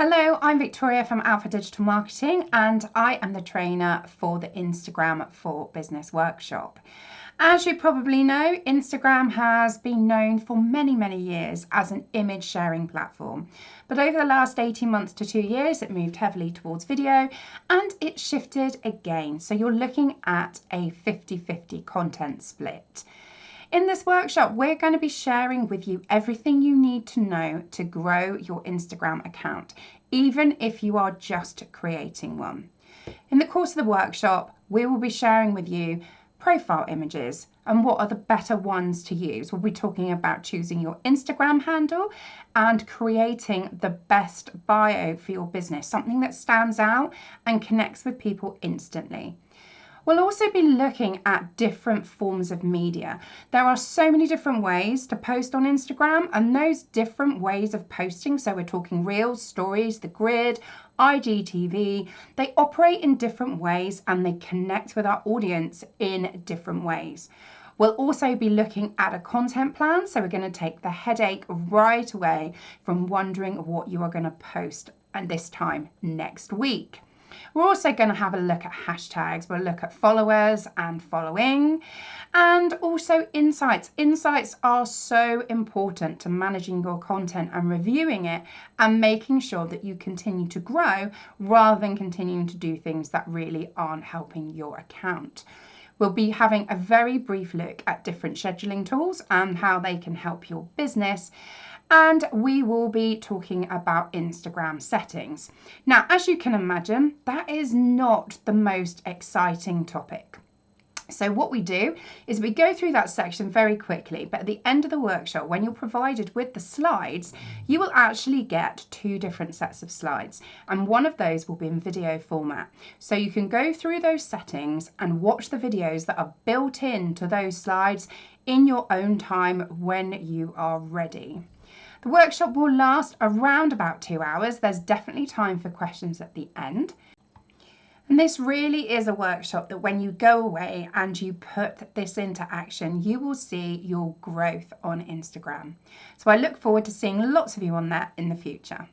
Hello, I'm Victoria from Alpha Digital Marketing and I am the trainer for the Instagram for Business workshop. As you probably know, Instagram has been known for many years as an image sharing platform. But over the last 18 months to 2 years, it moved heavily towards video and it shifted again. So you're looking at a 50-50 content split. In this workshop, we're going to be sharing with you everything you need to know to grow your Instagram account, even if you are just creating one. In the course of the workshop, we will be sharing with you profile images and what are the better ones to use. We'll be talking about choosing your Instagram handle and creating the best bio for your business, something that stands out and connects with people instantly. We'll also be looking at different forms of media. There are so many different ways to post on Instagram, and those different ways of posting, so we're talking Reels, Stories, the Grid, IGTV, they operate in different ways and they connect with our audience in different ways. We'll also be looking at a content plan, so we're going to take the headache right away from wondering what you are going to post and this time next week. We're also going to have a look at hashtags. We'll look at followers and following and also insights. Insights are so important to managing your content and reviewing it and making sure that you continue to grow rather than continuing to do things that really aren't helping your account. We'll be having a very brief look at different scheduling tools and how they can help your business. And we will be talking about Instagram settings. Now, as you can imagine, that is not the most exciting topic. So what we do is we go through that section very quickly, but at the end of the workshop, when you're provided with the slides, you will actually get 2 different sets of slides, and one of those will be in video format. So you can go through those settings and watch the videos that are built into those slides in your own time when you are ready. The workshop will last around about 2 hours. There's definitely time for questions at the end. And this really is a workshop that when you go away and you put this into action, you will see your growth on Instagram. So I look forward to seeing lots of you on that in the future.